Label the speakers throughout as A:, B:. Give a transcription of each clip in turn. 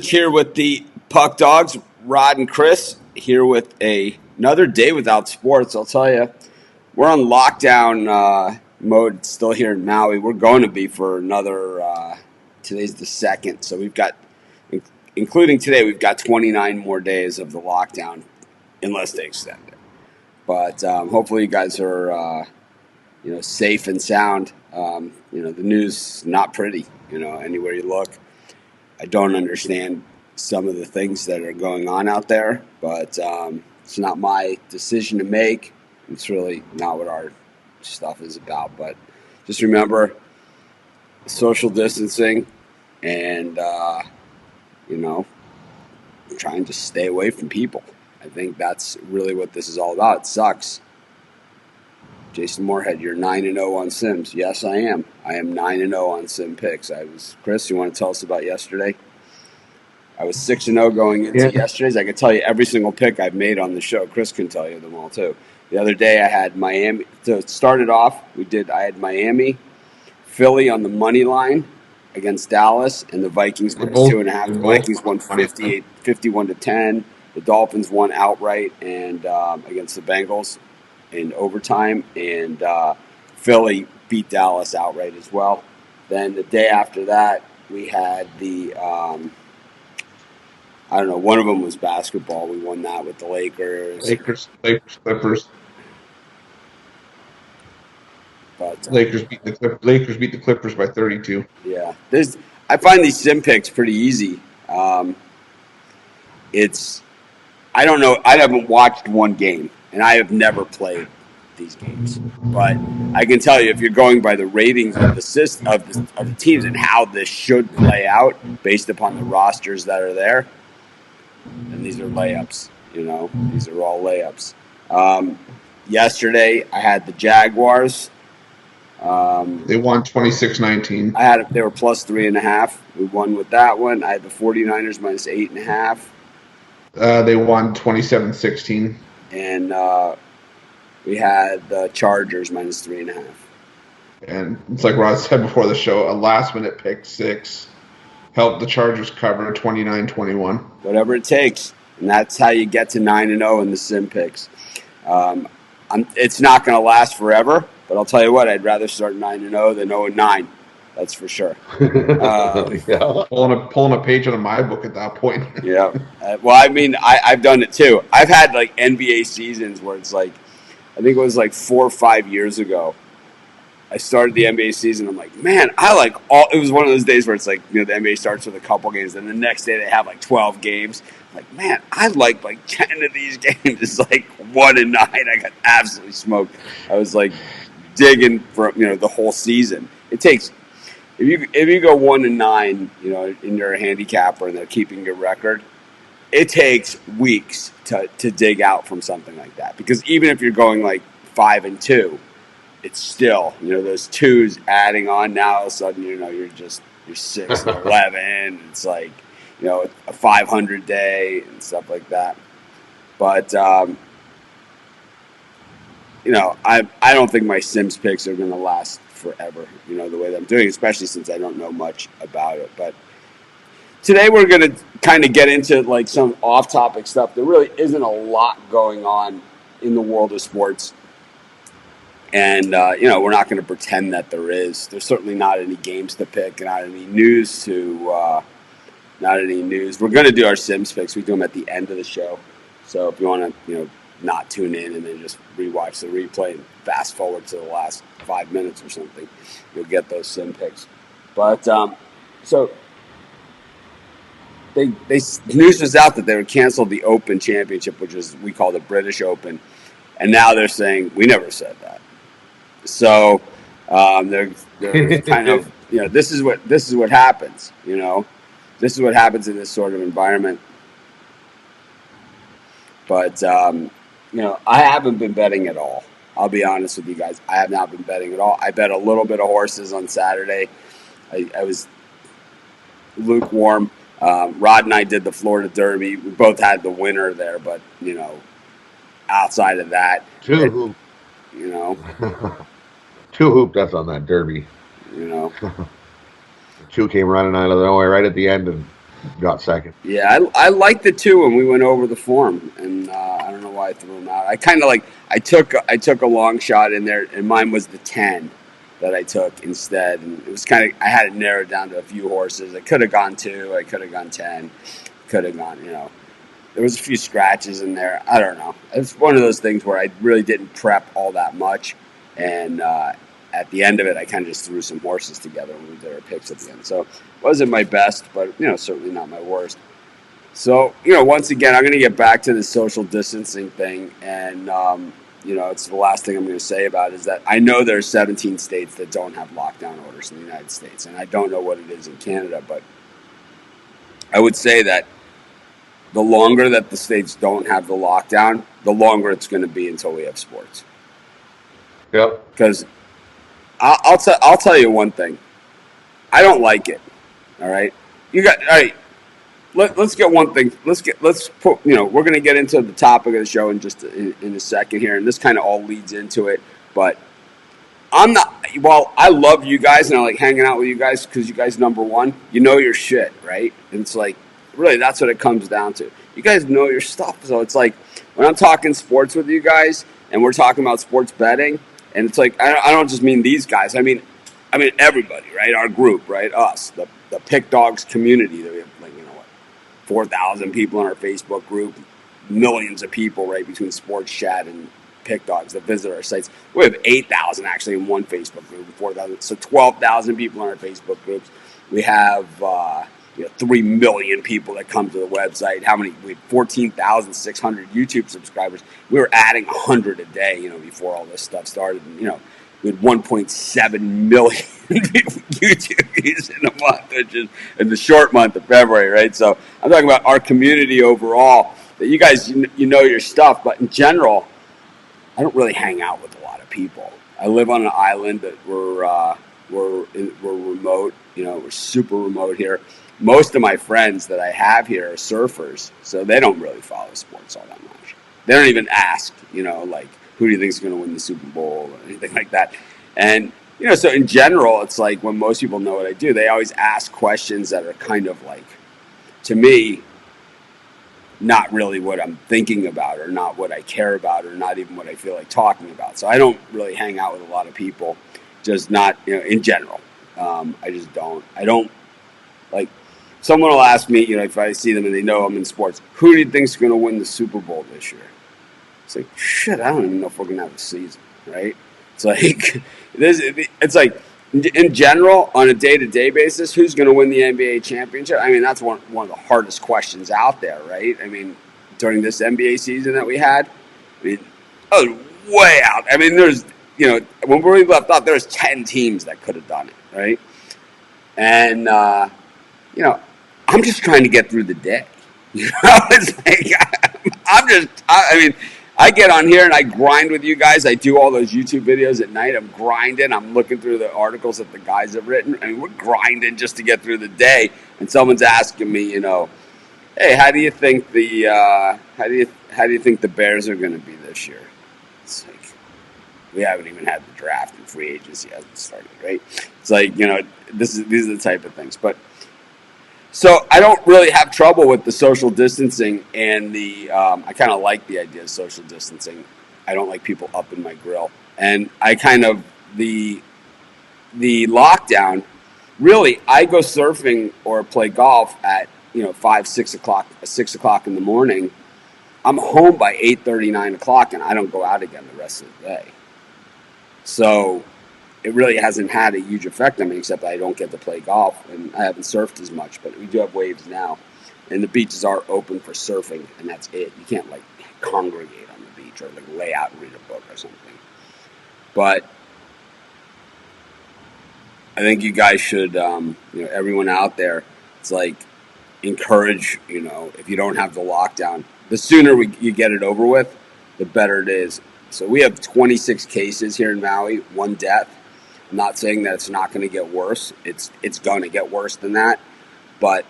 A: Here with the Puck Dogs, Rod and Chris, here with another day without sports. I'll tell you, we're on lockdown mode still here in Maui. We're going to be for another, today's the 2nd, so we've got, including today, we've got 29 more days of the lockdown, unless they extend it. But hopefully you guys are, safe and sound. The news not pretty, anywhere you look. I don't understand some of the things that are going on out there, but it's not my decision to make. It's really not what our stuff is about. But just remember social distancing and, trying to stay away from people. I think that's really what this is all about. It sucks. Jason Moorhead, you're 9-0 on Sims. Yes, I am. I am 9-0 on Sim picks. Chris, you want to tell us about yesterday? I was 6-0 going into yesterday's. I could tell you every single pick I've made on the show. Chris can tell you them all too. The other day I had Miami. So it started off, I had Miami, Philly on the money line against Dallas, and the Vikings minus 2.5. The Vikings won 51-10. The Dolphins won outright and against the Bengals in overtime, and Philly beat Dallas outright as well. Then the day after that, we had the one of them was basketball. We won that with the Lakers.
B: Clippers.
A: But
B: Lakers beat the Clippers by 32.
A: Yeah, I find these sim picks pretty easy. I don't know. I haven't watched one game, and I have never played these games. But I can tell you, if you're going by the ratings of the teams and how this should play out based upon the rosters that are there, and these are layups. These are all layups. Yesterday, I had the Jaguars.
B: They won 26-19.
A: They were plus 3.5. We won with that one. I had the 49ers minus 8.5.
B: They won 27-16.
A: And we had the Chargers minus 3.5.
B: And it's like Rod said before the show, a last-minute pick six helped the Chargers cover 29-21.
A: Whatever it takes. And that's how you get to 9-0 in the sim picks. It's not going to last forever, but I'll tell you what, I'd rather start 9-0 than 0-9. That's for sure.
B: Pulling a page out of my book at that point.
A: Yeah. I've done it too. I've had like NBA seasons where it's like, I think it was like 4 or 5 years ago. I started the NBA season. I'm like, man, it was one of those days where it's like, the NBA starts with a couple games, and the next day they have like 12 games. I'm like, man, I like 10 of these games. It's like 1-9. I got absolutely smoked. I was like digging for the whole season. It takes if you go 1-9, and you're a handicapper and they're keeping your record, it takes weeks to dig out from something like that. Because even if you're going like 5-2. It's still, those twos adding on now, all of a sudden, you're 6-11. It's like, a 500 day and stuff like that. But, I don't think my Sims picks are going to last forever, the way that I'm doing, especially since I don't know much about it. But today we're going to kind of get into like some off-topic stuff. There really isn't a lot going on in the world of sports. And, we're not going to pretend that there is. There's certainly not any games to pick, not any news We're going to do our Sims picks. We do them at the end of the show. So if you want to, not tune in and then just rewatch the replay and fast forward to the last 5 minutes or something, you'll get those Sim picks. But, so news was out that they would cancel the Open Championship, which is, we call the British Open. And now they're saying, we never said that. So they're kind of, this is what happens. This is what happens in this sort of environment. But I haven't been betting at all. I'll be honest with you guys. I have not been betting at all. I bet a little bit of horses on Saturday. I was lukewarm. Rod and I did the Florida Derby. We both had the winner there, but outside of that,
C: Two hoop that's on that Derby. Two came running out of nowhere right at the end, and
B: got second.
A: Yeah, I liked it too when we went over the form, and I don't know why I threw them out. I kind of like I took a long shot in there, and mine was the 10 that I took instead, and it was kind of I had it narrowed down to a few horses. I could have gone 2, I could have gone 10, could have gone there was a few scratches in there. I don't know. It's one of those things where I really didn't prep all that much, and at the end of it, I kind of just threw some horses together when we did our picks at the end. So it wasn't my best, but certainly not my worst. So, once again, I'm going to get back to the social distancing thing. And, it's the last thing I'm going to say about it is that I know there are 17 states that don't have lockdown orders in the United States. And I don't know what it is in Canada, but I would say that the longer that the states don't have the lockdown, the longer it's going to be until we have sports.
B: Yep.
A: Because I'll tell you one thing. I don't like it. All right. All right. Let's get one thing. Let's put. We're going to get into the topic of the show in just in a second here, and this kind of all leads into it. But I'm not. Well, I love you guys, and I like hanging out with you guys because you guys number one. You know your shit, right? And it's like really that's what it comes down to. You guys know your stuff, so it's like when I'm talking sports with you guys, and we're talking about sports betting, and it's like I don't just mean these guys. I mean everybody, right? Our group, right? Us, the Pick Dogs community that we have. 4,000 people in our Facebook group, millions of people right between Sports Chat and Pick Dogs that visit our sites. We have 8,000 actually in one Facebook group, 4,000, so 12,000 people in our Facebook groups. We have 3 million people that come to the website. We have 14,600 YouTube subscribers. We were adding 100 a day, before all this stuff started. And, we had 1.7 million YouTube views in a month, which is in the short month of February, right? So I'm talking about our community overall. That you guys, you know your stuff, but in general, I don't really hang out with a lot of people. I live on an island that we're remote. We're super remote here. Most of my friends that I have here are surfers, so they don't really follow sports all that much. They don't even ask, like, who do you think is going to win the Super Bowl or anything like that. And, so in general, it's like when most people know what I do, they always ask questions that are kind of like, to me, not really what I'm thinking about or not what I care about or not even what I feel like talking about. So I don't really hang out with a lot of people, just not, in general. I just don't. I don't, like, someone will ask me, if I see them and they know I'm in sports, who do you think is going to win the Super Bowl this year? It's like, shit, I don't even know if we're going to have a season, right? It's like, it's like, in general, on a day-to-day basis, who's going to win the NBA championship? I mean, that's one of the hardest questions out there, right? I mean, during this NBA season that we had, way out. I mean, there's, when we left off, there's 10 teams that could have done it, right? And, I'm just trying to get through the day. It's like, I get on here and I grind with you guys. I do all those YouTube videos at night. I'm grinding. I'm looking through the articles that the guys have written. I mean, we're grinding just to get through the day. And someone's asking me, hey, how do you think the Bears are going to be this year? It's like we haven't even had the draft and free agency hasn't started, right? It's like these are the type of things, but. So I don't really have trouble with the social distancing and I kind of like the idea of social distancing. I don't like people up in my grill. And I kind of, the lockdown, really, I go surfing or play golf at, 5, 6 o'clock in the morning. I'm home by 8:30, 9 o'clock, and I don't go out again the rest of the day. So it really hasn't had a huge effect on me, except I don't get to play golf, and I haven't surfed as much, but we do have waves now, and the beaches are open for surfing, and that's it. You can't, like, congregate on the beach or, like, lay out and read a book or something. But I think you guys should, everyone out there, it's like, encourage, if you don't have the lockdown, the sooner you get it over with, the better it is. So we have 26 cases here in Maui, 1 death. I'm not saying that it's not going to get worse. It's going to get worse than that. But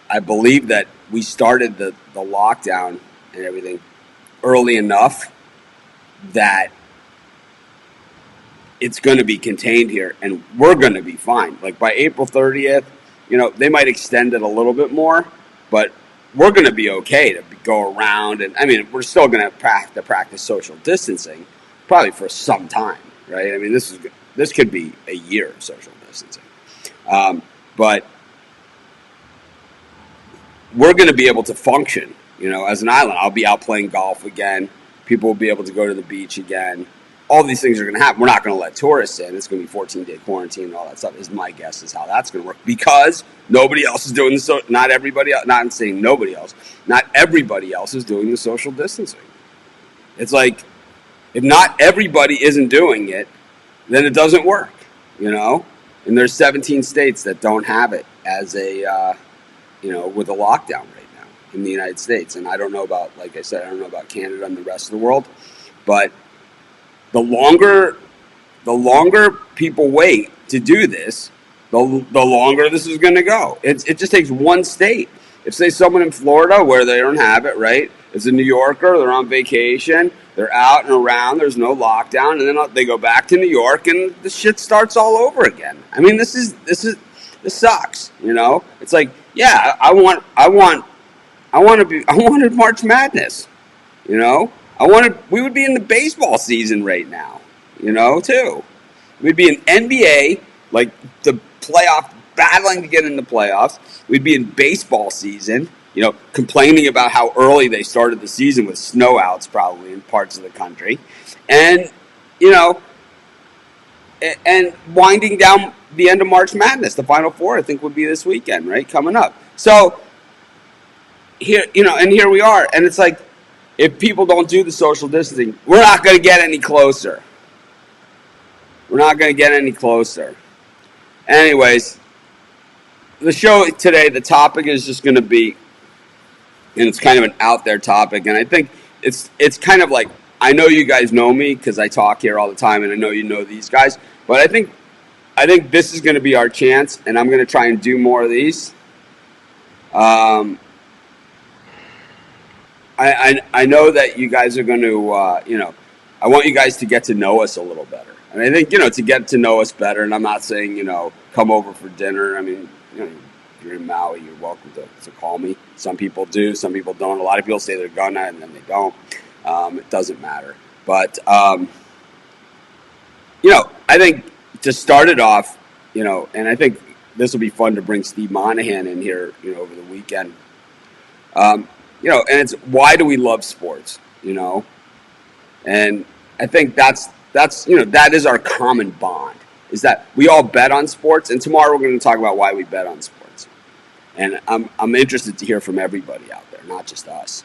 A: I believe that we started the lockdown and everything early enough that it's going to be contained here, and we're going to be fine. Like by April 30th, they might extend it a little bit more, but we're going to be okay to go around. And I mean, we're still going to have to practice social distancing probably for some time, right? I mean, this could be a year of social distancing. But we're going to be able to function, as an island. I'll be out playing golf again. People will be able to go to the beach again. All these things are going to happen. We're not going to let tourists in. It's going to be 14-day quarantine and all that stuff. Is my guess is how that's going to work, because nobody else is doing this. So not everybody else. Not saying nobody else. Not everybody else is doing the social distancing. It's like, if not everybody isn't doing it, then it doesn't work. And there's 17 states that don't have it as a with a lockdown right now in the United States. And I don't know about, like I said, I don't know about Canada and the rest of the world, but the longer people wait to do this, the longer this is going to go. It just takes one state. If, say, someone in Florida where they don't have it, right, is a New Yorker, they're on vacation, they're out and around, there's no lockdown, and then they go back to New York and the shit starts all over again. I mean, this sucks. It's like, yeah, I wanted March Madness. We would be in the baseball season right now, too. We'd be in NBA, like the playoff, battling to get in the playoffs. We'd be in baseball season, complaining about how early they started the season with snowouts probably in parts of the country. And, and winding down the end of March Madness. The Final Four, I think, would be this weekend, right, coming up. So, here we are. And it's like, if people don't do the social distancing, we're not going to get any closer. We're not going to get any closer. Anyways, the show today, the topic is just going to be, and it's kind of an out there topic, and I think it's kind of like, I know you guys know me because I talk here all the time, and I know you know these guys, but I think this is going to be our chance, and I'm going to try and do more of these. I know that you guys are going to, I want you guys to get to know us a little better. And I think, to get to know us better, and I'm not saying, come over for dinner. I mean, if you're in Maui, you're welcome to call me. Some people do, some people don't. A lot of people say they're gonna, and then they don't. It doesn't matter. But, I think to start it off, and I think this will be fun to bring Steve Monahan in here, over the weekend. And it's, why do we love sports, And I think that is our common bond, is that we all bet on sports. And tomorrow we're going to talk about why we bet on sports. And I'm interested to hear from everybody out there, not just us.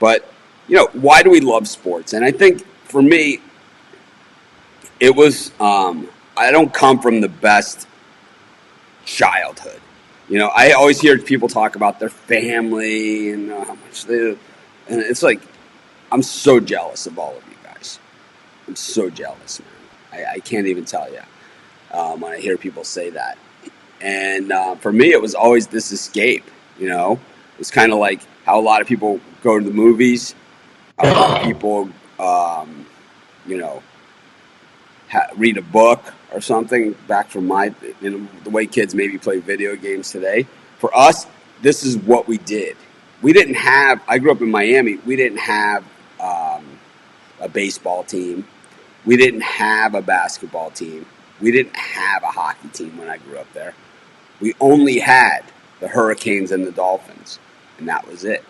A: But, why do we love sports? And I think for me, it was, I don't come from the best childhood. I always hear people talk about their family and how much they, and it's like, I'm so jealous of all of you guys. I'm so jealous, man. I can't even tell you when I hear people say that. And for me, it was always this escape, It's kind of like how a lot of people go to the movies. A lot of people, read a book or something back from the way kids maybe play video games today. For us, this is what we did. We didn't have, I grew up in Miami, we didn't have a baseball team. We didn't have a basketball team. We didn't have a hockey team when I grew up there. We only had the Hurricanes and the Dolphins, and that was it.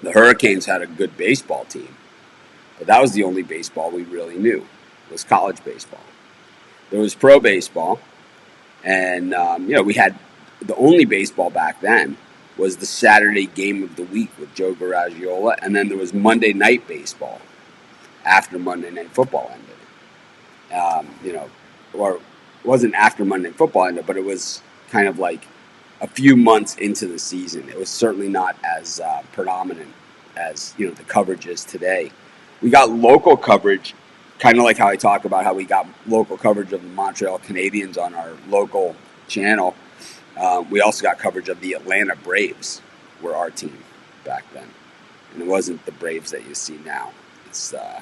A: The Hurricanes had a good baseball team, but that was the only baseball we really knew, was college baseball. There was pro baseball, and we had the only baseball back then was the Saturday game of the week with Joe Garagiola, and then there was Monday Night Baseball after Monday Night Football ended. Or it wasn't after Monday Night Football ended, but it was kind of like a few months into the season. It was certainly not as predominant as the coverage is today. We got local coverage, kind of like how I talk about how we got local coverage of the Montreal Canadiens on our local channel. We also got coverage of the Atlanta Braves, were our team back then. And it wasn't the Braves that you see now. It's the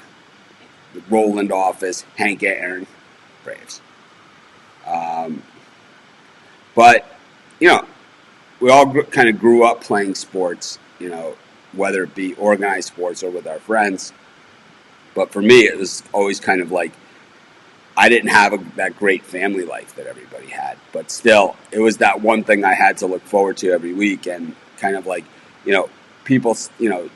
A: Roland Office, Hank Aaron Braves. But, you know, we all kind of grew up playing sports, you know, whether it be organized sports or with our friends. But for me, it was always kind of like I didn't have that great family life that everybody had. But still, it was that one thing I had to look forward to every week. And kind of like, you know, people, you know,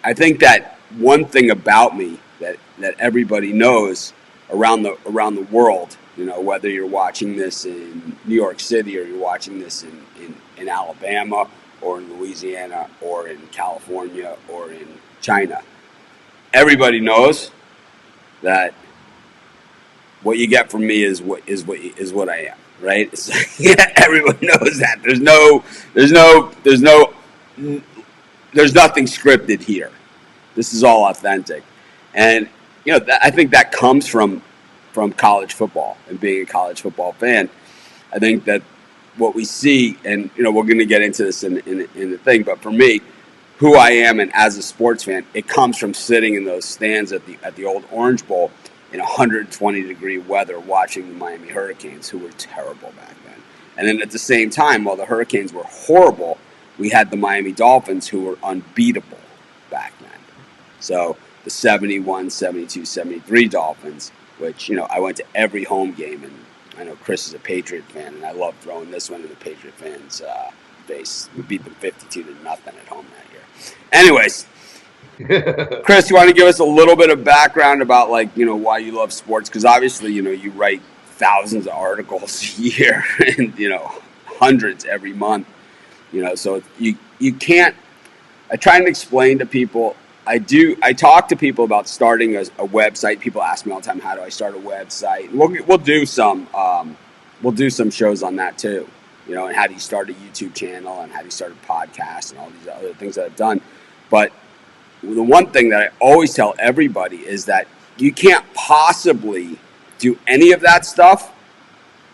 A: I think that one thing about me that everybody knows around the world, you know, whether you're watching this in New York City or you're watching this in Alabama or in Louisiana or in California or in China, everybody knows that what you get from me is what I am, right? Yeah, everybody knows that. There's nothing scripted here. This is all authentic, and you know I think that comes from college football and being a college football fan. I think that what we see, and you know, we're going to get into this in the thing, but for me, who I am and as a sports fan, it comes from sitting in those stands at the old Orange Bowl in 120-degree weather watching the Miami Hurricanes, who were terrible back then. And then at the same time, while the Hurricanes were horrible, we had the Miami Dolphins, who were unbeatable back then. So the 71, 72, 73 Dolphins, which, you know, I went to every home game, and I know Chris is a Patriot fan, and I love throwing this one in the Patriot fans' face. We beat them 52-0 at home that year. Anyways, Chris, you want to give us a little bit of background about, like, you know, why you love sports? Because obviously, you know, you write thousands of articles a year and, you know, hundreds every month, you know, so you can't. I try and explain to people. I talk to people about starting a website. People ask me all the time, how do I start a website? We'll do some shows on that too, you know, and how do you start a YouTube channel and how do you start a podcast and all these other things that I've done. But the one thing that I always tell everybody is that you can't possibly do any of that stuff,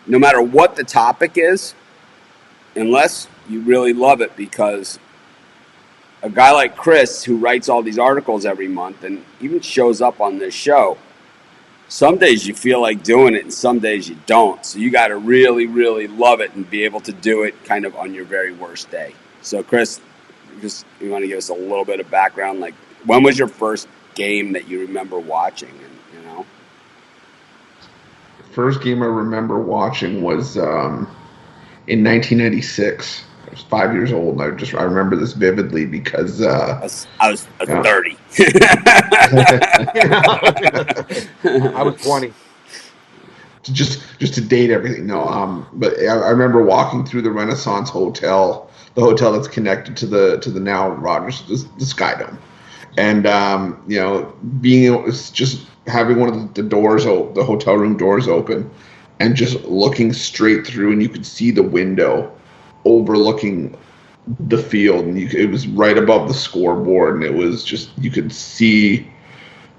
A: no matter what the topic is, unless you really love it. Because a guy like Chris, who writes all these articles every month and even shows up on this show, some days you feel like doing it and some days you don't. So you got to really, really love it and be able to do it kind of on your very worst day. So Chris, you want to give us a little bit of background? Like, when was your first game that you remember watching? And, you know,
B: First game I remember watching was in 1996. I was 5 years old. I remember this vividly because
A: I was 30.
C: I was 20.
B: Just to date everything. No, but I remember walking through the Renaissance Hotel, the hotel that's connected to the now Rogers, the Sky Dome, and you know, just having one of the doors, the hotel room doors open, and just looking straight through, and you could see the window overlooking the field, and it was right above the scoreboard, and it was just, you could see